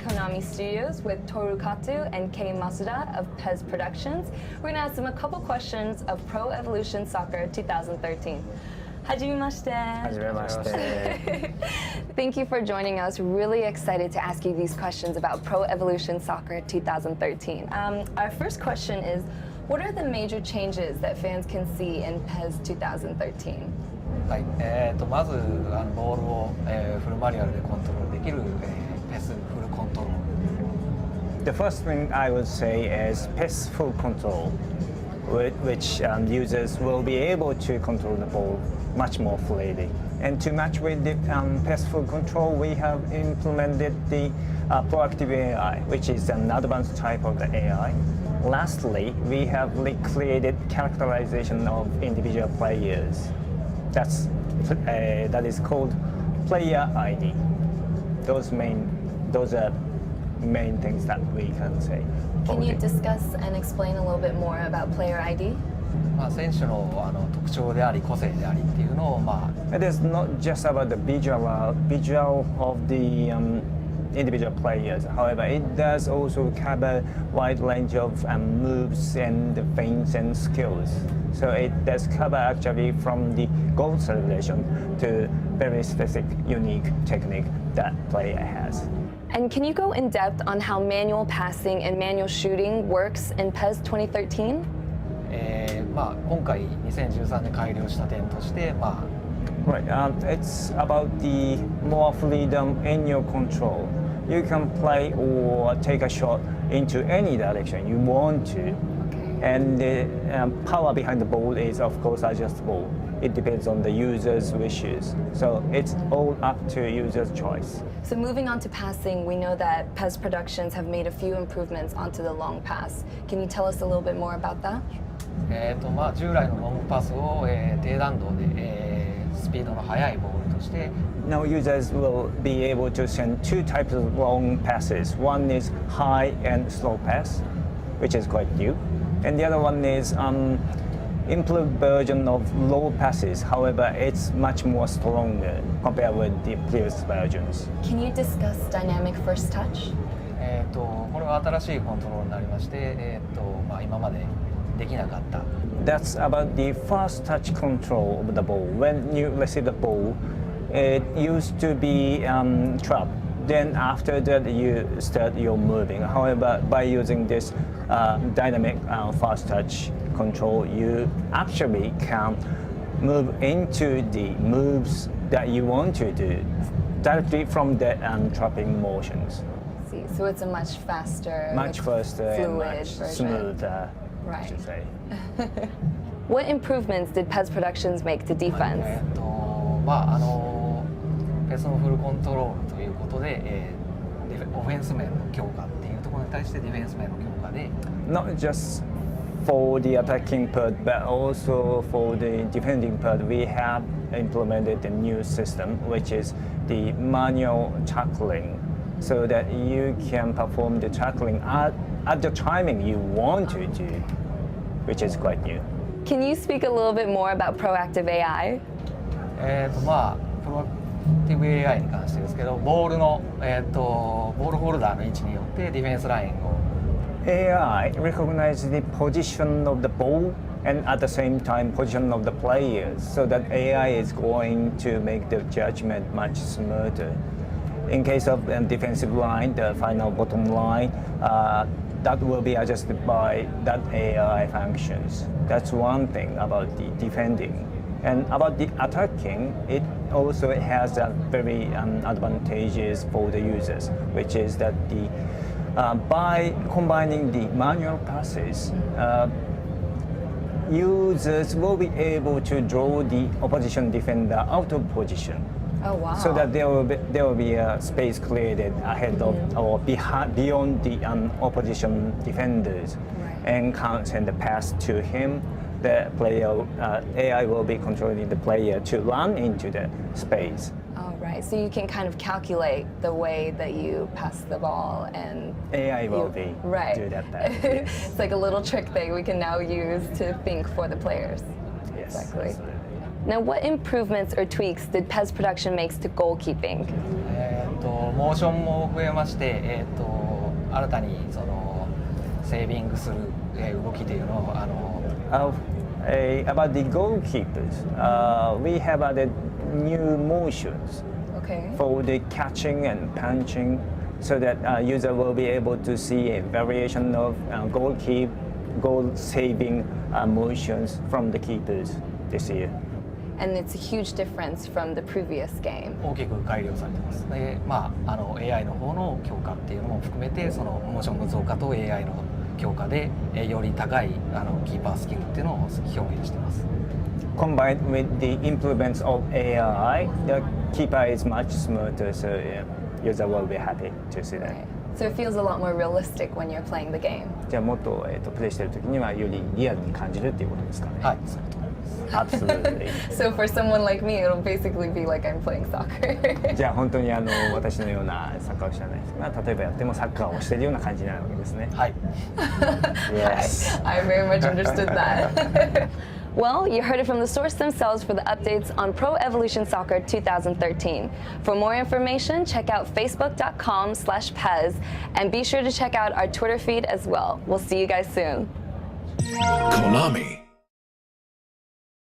Konami Studios with Toru Kato and Kei Masuda of PES Productions. We're going to ask them a couple questions of Pro Evolution Soccer 2013. Hajimemashite. Hajimemashite. Thank you for joining us. Really excited to ask you these questions about Pro Evolution Soccer 2013. Our first question is, what are the major changes that fans can see in PES 2013? はい、まずボールを、フルマニュアルでコントロールできる、PES フルコントロール。 The first thing I would say is PES full control, which users will be able to control the ball much more freely. And to match with the PES full control, we have implemented the proactive AI, which is an advanced type of the AI. Lastly, we have recreated characterization of individual players. That is called player ID. Those are main things that we can say. Can you discuss and explain a little bit more about player ID? 選手の特徴であり個性でありっていうのをIt is not just about the visual of the individual players. However, it does also cover wide range of moves and feints and skills. So it does cover actually from the goal celebration to very specific, unique technique that player has. And can you go in depth on how manual passing and manual shooting works in PES 2013? 今回2013年改良した点として、Right, it's about the more freedom in your control. You can play or take a shot into any direction you want to. And the power behind the ball is, of course, adjustable. It depends on the user's wishes. So it's all up to user's choice. So moving on to passing, we know that PES Productions have made a few improvements onto the long pass. Can you tell us a little bit more about that? 従来のロングパスを、低弾道で、スピードの速いボールとして Now users will be able to send two types of long passes. One is high and slow pass, which is quite new. And the other one is improved version of low passes. However, it's much more stronger compared with the previous versions. Can you discuss dynamic first touch? これは新しいコントロールになりまして、今までできなかった。That's about the first touch control of the ball. When you receive the ball, it used to be trapped. Then after that, you start your moving. However, by using this dynamic fast touch control, you actually can move into the moves that you want to do directly from the trapping motions. See, so it's a much faster, faster and fluid much version. smoother, I Right. should say. What improvements did PES Productions make to defense? PESのフルコントロールということで、オフェンス面の強化っていうところに対してディフェンス面の強化で Not just for the attacking part, but also for the defending part, we have implemented a new system, which is the manual tackling, so that you can perform the tackling at the timing you want to do, which is quite new. Can you speak a little bit more about proactive AI? プロアクティブ AI に関してですけど、ボールの、ボールホルダーの位置によってディフェンスラインを AI recognizes the position of the ball and at the same time position of the players, so that AI is going to make the judgment much smoother. In case of defensive line, the final bottom line, that will be adjusted by that AI functions. That's one thing about the defending. And about the attacking, it also has a very advantages for the users, which is that by combining the manual passes, users will be able to draw the opposition defender out of position. Oh wow! So that there will be a space created ahead of or beyond the opposition defenders, and can send the pass to him. The player AI will be controlling the player to run into the space. Oh right, so you can kind of calculate the way that you pass the ball, and AI will be right. do that. It's like a little trick thing we can now use to think for the players. Yes, Exactly. absolutely. Now, what improvements or tweaks did PES Production make to goalkeeping? モーションも増えまして、新たにそのセービングする、動きというのをAbout the goalkeepers, we have added new motions Okay. for the catching and punching, so that user will be able to see a variation of goal-saving motions from the keepers this year. And it's a huge difference from the previous game. 大きく改良されてます。で、AI の方の強化っていうのも含めて、そのモーションの増加と AI の強化で、より高いキーパースキルっていうのを表現してます。Combined with the improvements of AI, the keeper is much smoother, so user will be happy to see that. Right. So it feels a lot more realistic when you're playing the game. じゃあもっと、プレイしてる時にはよりリアルに感じるっていうことですかね。はい、そういうことです。Absolutely. So for someone like me, it'll basically be like I'm playing soccer. じゃあ本当に私のようなサッカーを知らない人が例えばやってもサッカーをしているような感じになるわけですね。はい。Yes. I very much understood that. Well, you heard it from the source themselves for the updates on Pro Evolution Soccer 2013. For more information, check out facebook.com/Pez and be sure to check out our Twitter feed as well. We'll see you guys soon. Konami.